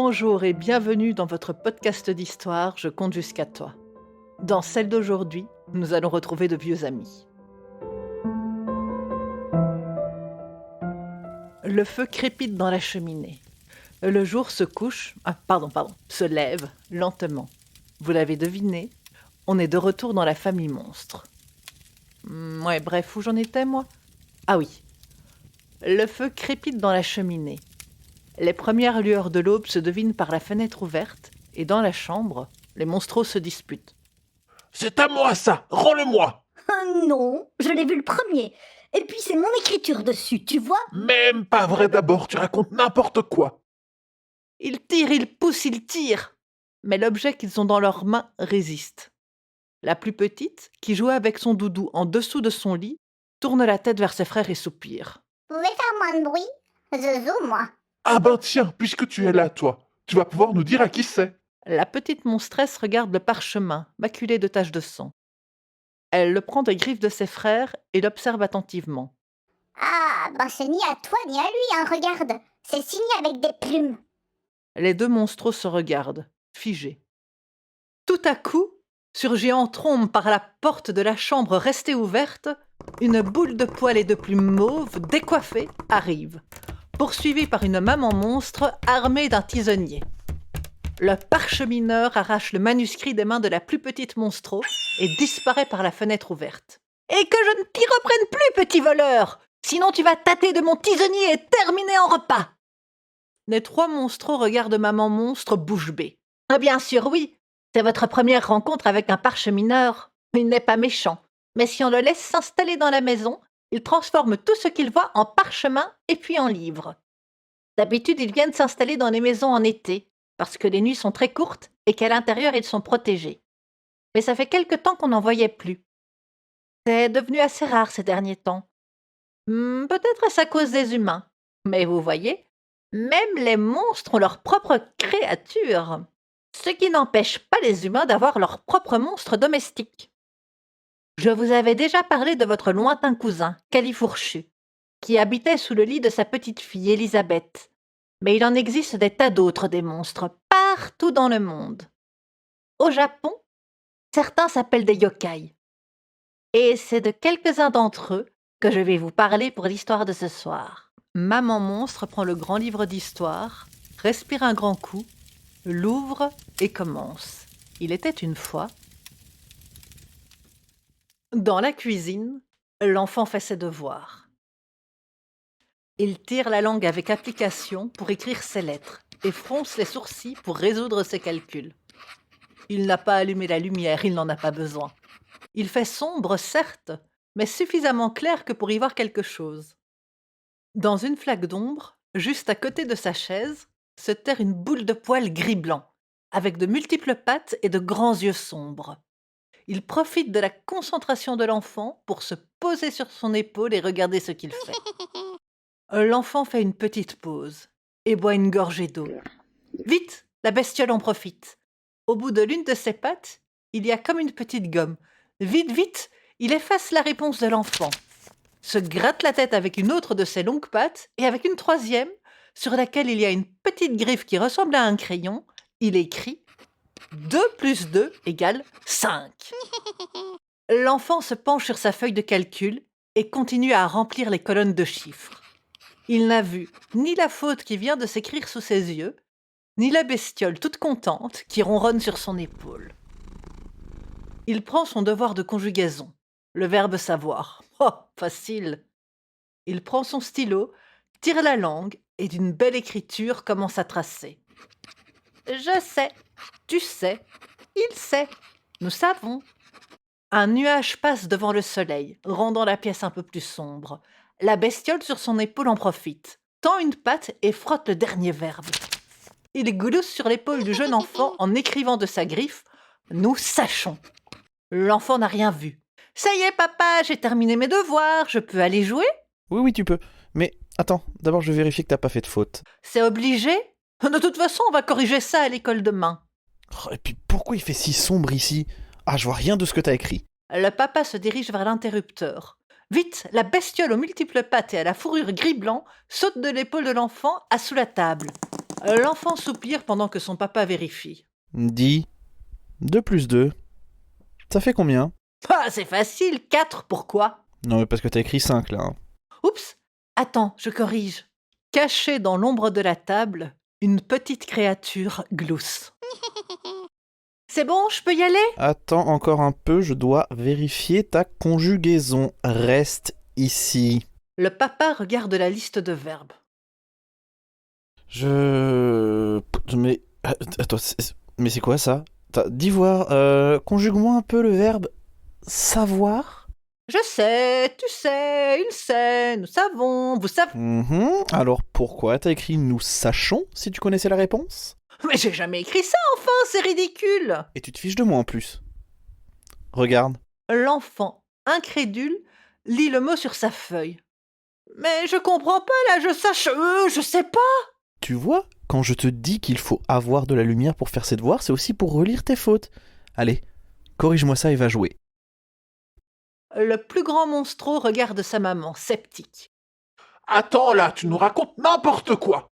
Bonjour et bienvenue dans votre podcast d'histoire Je compte jusqu'à toi. Dans celle d'aujourd'hui, nous allons retrouver de vieux amis. Le feu crépite dans la cheminée. Le jour se couche, se lève lentement. Vous l'avez deviné, on est de retour dans la famille monstre. Bref, où j'en étais moi ? Ah oui. Le feu crépite dans la cheminée. Les premières lueurs de l'aube se devinent par la fenêtre ouverte, et dans la chambre, les monstros se disputent. C'est à moi ça, rends-le-moi. Non, je l'ai vu le premier. Et puis c'est mon écriture dessus, tu vois? Même pas vrai d'abord, tu racontes n'importe quoi. Ils tirent, ils poussent, ils tirent. Mais l'objet qu'ils ont dans leurs mains résiste. La plus petite, qui jouait avec son doudou en dessous de son lit, tourne la tête vers ses frères et soupire. Vous pouvez faire moins de bruit? Zozo, moi. Ah ben tiens, puisque tu es là toi, tu vas pouvoir nous dire à qui c'est. La petite monstresse regarde le parchemin, maculé de taches de sang. Elle le prend des griffes de ses frères et l'observe attentivement. Ah, ben c'est ni à toi ni à lui, hein, regarde. C'est signé avec des plumes. Les deux monstros se regardent, figés. Tout à coup, surgit en trombe par la porte de la chambre restée ouverte, une boule de poils et de plumes mauves décoiffée arrive, poursuivie par une maman monstre armée d'un tisonnier. Le parchemineur arrache le manuscrit des mains de la plus petite monstro et disparaît par la fenêtre ouverte. « Et que je ne t'y reprenne plus, petit voleur! Sinon tu vas tâter de mon tisonnier et terminer en repas !» Les trois monstros regardent maman monstre bouche bée. « Ah bien sûr, oui, c'est votre première rencontre avec un parchemineur. Il n'est pas méchant, mais si on le laisse s'installer dans la maison, il transforme tout ce qu'il voit en parchemin et puis en livre. D'habitude, ils viennent s'installer dans les maisons en été, parce que les nuits sont très courtes et qu'à l'intérieur, ils sont protégés. Mais ça fait quelque temps qu'on n'en voyait plus. C'est devenu assez rare ces derniers temps. Peut-être est-ce à cause des humains. Mais vous voyez, même les monstres ont leur propre créature. Ce qui n'empêche pas les humains d'avoir leur propre monstre domestique. Je vous avais déjà parlé de votre lointain cousin, Califourchu, qui habitait sous le lit de sa petite fille Elisabeth. Mais il en existe des tas d'autres des monstres, partout dans le monde. Au Japon, certains s'appellent des yokai. Et c'est de quelques-uns d'entre eux que je vais vous parler pour l'histoire de ce soir. Maman monstre prend le grand livre d'histoire, respire un grand coup, l'ouvre et commence. Il était une fois. Dans la cuisine, l'enfant fait ses devoirs. Il tire la langue avec application pour écrire ses lettres et fronce les sourcils pour résoudre ses calculs. Il n'a pas allumé la lumière, il n'en a pas besoin. Il fait sombre, certes, mais suffisamment clair que pour y voir quelque chose. Dans une flaque d'ombre, juste à côté de sa chaise, se terre une boule de poils gris-blanc, avec de multiples pattes et de grands yeux sombres. Il profite de la concentration de l'enfant pour se poser sur son épaule et regarder ce qu'il fait. L'enfant fait une petite pause et boit une gorgée d'eau. Vite, la bestiole en profite. Au bout de l'une de ses pattes, il y a comme une petite gomme. Vite, vite, il efface la réponse de l'enfant, se gratte la tête avec une autre de ses longues pattes et avec une troisième, sur laquelle il y a une petite griffe qui ressemble à un crayon, il écrit 2 plus 2 égale 5. L'enfant se penche sur sa feuille de calcul et continue à remplir les colonnes de chiffres. Il n'a vu ni la faute qui vient de s'écrire sous ses yeux, ni la bestiole toute contente qui ronronne sur son épaule. Il prend son devoir de conjugaison, le verbe savoir. Oh, facile. Il prend son stylo, tire la langue et d'une belle écriture commence à tracer. Je sais, tu sais, il sait, nous savons. Un nuage passe devant le soleil, rendant la pièce un peu plus sombre. La bestiole sur son épaule en profite, tend une patte et frotte le dernier verbe. Il glousse sur l'épaule du jeune enfant en écrivant de sa griffe « Nous sachons ». L'enfant n'a rien vu. « Ça y est, papa, j'ai terminé mes devoirs, je peux aller jouer ?» Oui, tu peux. Mais attends, d'abord je vérifie que t'as pas fait de faute. C'est obligé ? De toute façon, on va corriger ça à l'école demain. Oh, et puis pourquoi il fait si sombre ici ? Ah, je vois rien de ce que t'as écrit. Le papa se dirige vers l'interrupteur. Vite, la bestiole aux multiples pattes et à la fourrure gris-blanc saute de l'épaule de l'enfant à sous la table. L'enfant soupire pendant que son papa vérifie. Dis, 2 plus 2, ça fait combien? Ah, c'est facile, 4, pourquoi? Non, mais parce que t'as écrit 5 là. Oups! Attends, je corrige. Caché dans l'ombre de la table, une petite créature glousse. C'est bon, je peux y aller? Attends encore un peu, je dois vérifier ta conjugaison. Reste ici. Le papa regarde la liste de verbes. Mais... Attends, mais c'est quoi ça? Dis voir, conjugue-moi un peu le verbe savoir. Je sais, tu sais, il sait, nous savons, vous savez. Alors pourquoi t'as écrit nous sachons si tu connaissais la réponse? Mais j'ai jamais écrit ça, enfin, c'est ridicule! Et tu te fiches de moi en plus. Regarde. L'enfant, incrédule, lit le mot sur sa feuille. Mais je comprends pas, là, je sais pas! Tu vois, quand je te dis qu'il faut avoir de la lumière pour faire ses devoirs, c'est aussi pour relire tes fautes. Allez, corrige-moi ça et va jouer. Le plus grand monstro regarde sa maman, sceptique. Attends là, tu nous racontes n'importe quoi.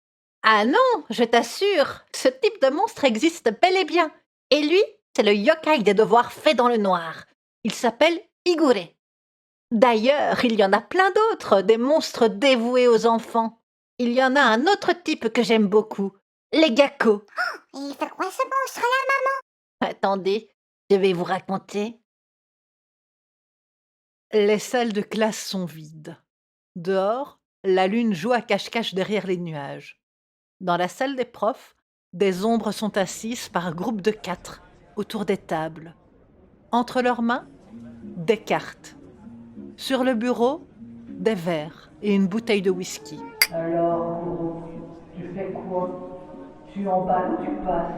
Ah non, je t'assure, ce type de monstre existe bel et bien. Et lui, c'est le yokai des devoirs faits dans le noir. Il s'appelle Igure. D'ailleurs, il y en a plein d'autres, des monstres dévoués aux enfants. Il y en a un autre type que j'aime beaucoup, les geckos. Et il fait quoi ce monstre-là? Attendez, je vais vous raconter. Les salles de classe sont vides. Dehors, la lune joue à cache-cache derrière les nuages. Dans la salle des profs, des ombres sont assises par groupes de 4 autour des tables. Entre leurs mains, des cartes. Sur le bureau, des verres et une bouteille de whisky. Alors, Kuro, tu fais quoi? Tu emballes ou tu passes?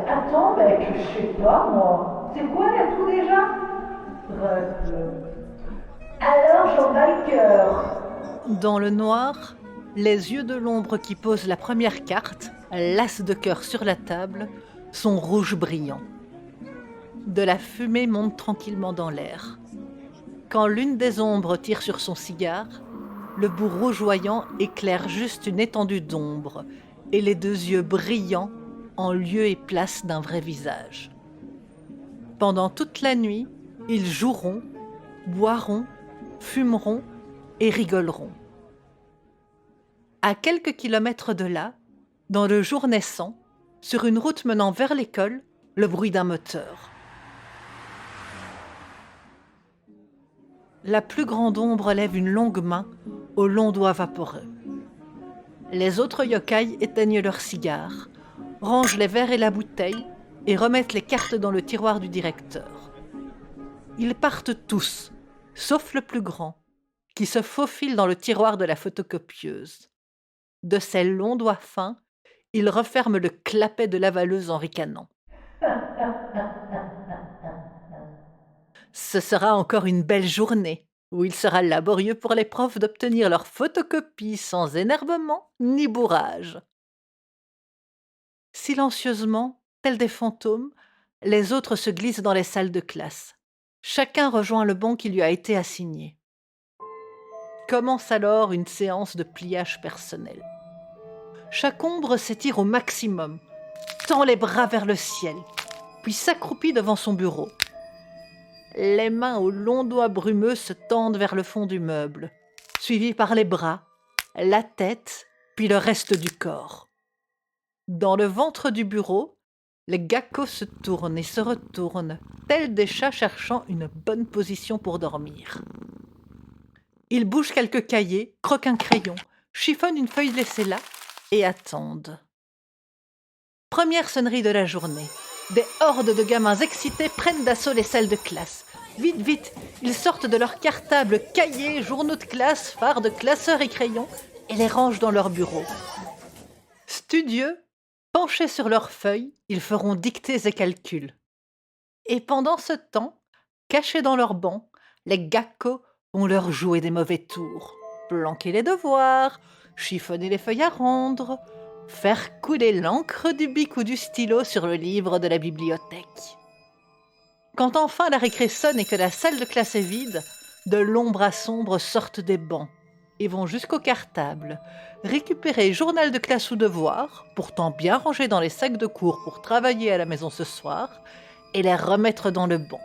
Attends, mec, je sais pas, moi. C'est quoi l'atout déjà? Bref. Alors, j'emballe cœur. Dans le noir, les yeux de l'ombre qui pose la première carte, l'as de cœur sur la table, sont rouges brillants. De la fumée monte tranquillement dans l'air. Quand l'une des ombres tire sur son cigare, le bout rougeoyant éclaire juste une étendue d'ombre et les 2 yeux brillants en lieu et place d'un vrai visage. Pendant toute la nuit, ils joueront, boiront, fumeront et rigoleront. À quelques kilomètres de là, dans le jour naissant, sur une route menant vers l'école, le bruit d'un moteur. La plus grande ombre lève une longue main aux longs doigts vaporeux. Les autres yokai éteignent leurs cigares, rangent les verres et la bouteille et remettent les cartes dans le tiroir du directeur. Ils partent tous, sauf le plus grand, qui se faufile dans le tiroir de la photocopieuse. De ses longs doigts fins, il referme le clapet de lavaleuse en ricanant. Ce sera encore une belle journée, où il sera laborieux pour les profs d'obtenir leur photocopie sans énervement ni bourrage. Silencieusement, tels des fantômes, les autres se glissent dans les salles de classe. Chacun rejoint le banc qui lui a été assigné. Commence alors une séance de pliage personnel. Chaque ombre s'étire au maximum, tend les bras vers le ciel, puis s'accroupit devant son bureau. Les mains aux longs doigts brumeux se tendent vers le fond du meuble, suivis par les bras, la tête, puis le reste du corps. Dans le ventre du bureau, les geckos se tournent et se retournent, tels des chats cherchant une bonne position pour dormir. Ils bougent quelques cahiers, croquent un crayon, chiffonnent une feuille laissée là et attendent. Première sonnerie de la journée. Des hordes de gamins excités prennent d'assaut les salles de classe. Vite, vite, ils sortent de leurs cartables, cahiers, journaux de classe, fards de classeurs et crayons et les rangent dans leur bureau. Studieux, penchés sur leurs feuilles, ils feront dictées et calculs. Et pendant ce temps, cachés dans leurs bancs, les geckos vont leur jouer des mauvais tours, planquer les devoirs, chiffonner les feuilles à rendre, faire couler l'encre du bic ou du stylo sur le livre de la bibliothèque. Quand enfin la récré sonne et que la salle de classe est vide, de longs bras sombres sortent des bancs, et vont jusqu'au cartable, récupérer journal de classe ou devoir, pourtant bien rangé dans les sacs de cours pour travailler à la maison ce soir, et les remettre dans le banc.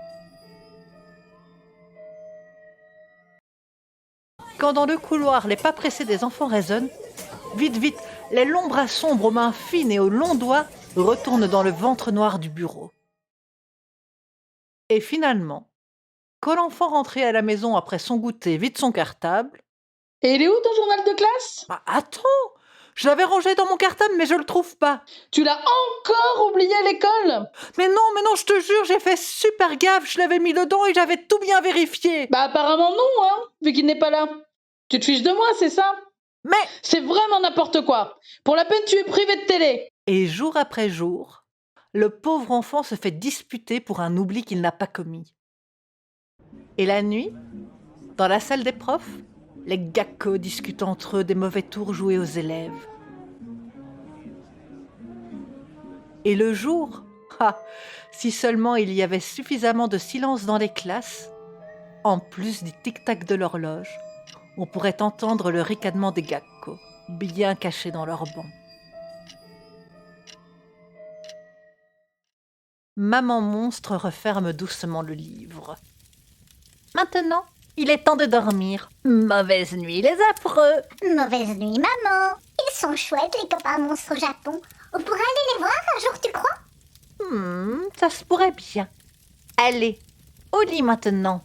Quand dans le couloir les pas pressés des enfants résonnent, vite, vite, les longs bras sombres aux mains fines et aux longs doigts retournent dans le ventre noir du bureau. Et finalement, quand l'enfant rentré à la maison après son goûter vide son cartable, « Et il est où ton journal de classe ?»« Attends, je l'avais rangé dans mon cartable mais je le trouve pas. »« Tu l'as encore oublié à l'école ?»« Mais non, je te jure, j'ai fait super gaffe, je l'avais mis dedans et j'avais tout bien vérifié. » »« Bah apparemment non, hein, vu qu'il n'est pas là. Tu te fiches de moi, c'est ça ? Mais... » C'est vraiment n'importe quoi. Pour la peine, tu es privé de télé. Et jour après jour, le pauvre enfant se fait disputer pour un oubli qu'il n'a pas commis. Et la nuit, dans la salle des profs, les geckos discutent entre eux des mauvais tours joués aux élèves. Et le jour, si seulement il y avait suffisamment de silence dans les classes, en plus du tic-tac de l'horloge, on pourrait entendre le ricanement des geckos, bien cachés dans leur banc. Maman monstre referme doucement le livre. Maintenant, il est temps de dormir. Mauvaise nuit, les affreux. Mauvaise nuit, maman. Ils sont chouettes, les copains monstres au Japon. On pourrait aller les voir un jour, tu crois? Ça se pourrait bien. Allez, au lit maintenant.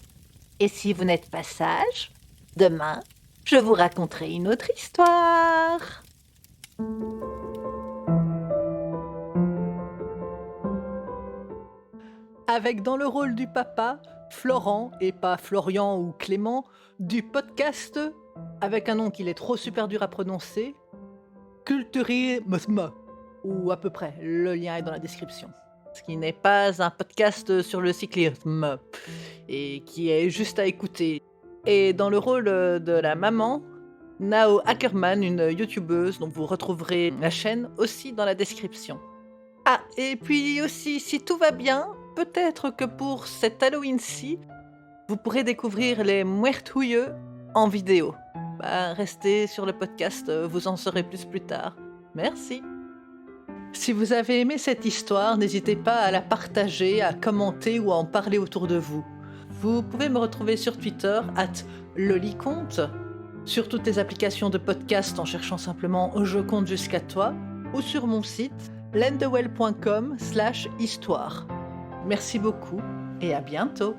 Et si vous n'êtes pas sage, demain, je vous raconterai une autre histoire. Avec dans le rôle du papa, Florent, et pas Florian ou Clément, du podcast, avec un nom qu'il est trop super dur à prononcer, Culturisme, ou à peu près, le lien est dans la description. Ce qui n'est pas un podcast sur le cyclisme, et qui est juste à écouter. Et dans le rôle de la maman, Nao Ackerman, une youtubeuse dont vous retrouverez la chaîne aussi dans la description. Ah, et puis aussi, si tout va bien, peut-être que pour cet Halloween-ci, vous pourrez découvrir les Muertouilleux en vidéo. Restez sur le podcast, vous en saurez plus tard. Merci. Si vous avez aimé cette histoire, n'hésitez pas à la partager, à commenter ou à en parler autour de vous. Vous pouvez me retrouver sur Twitter, @loliconte, sur toutes les applications de podcast en cherchant simplement « Je compte jusqu'à toi » ou sur mon site lendewell.com/histoire. Merci beaucoup et à bientôt.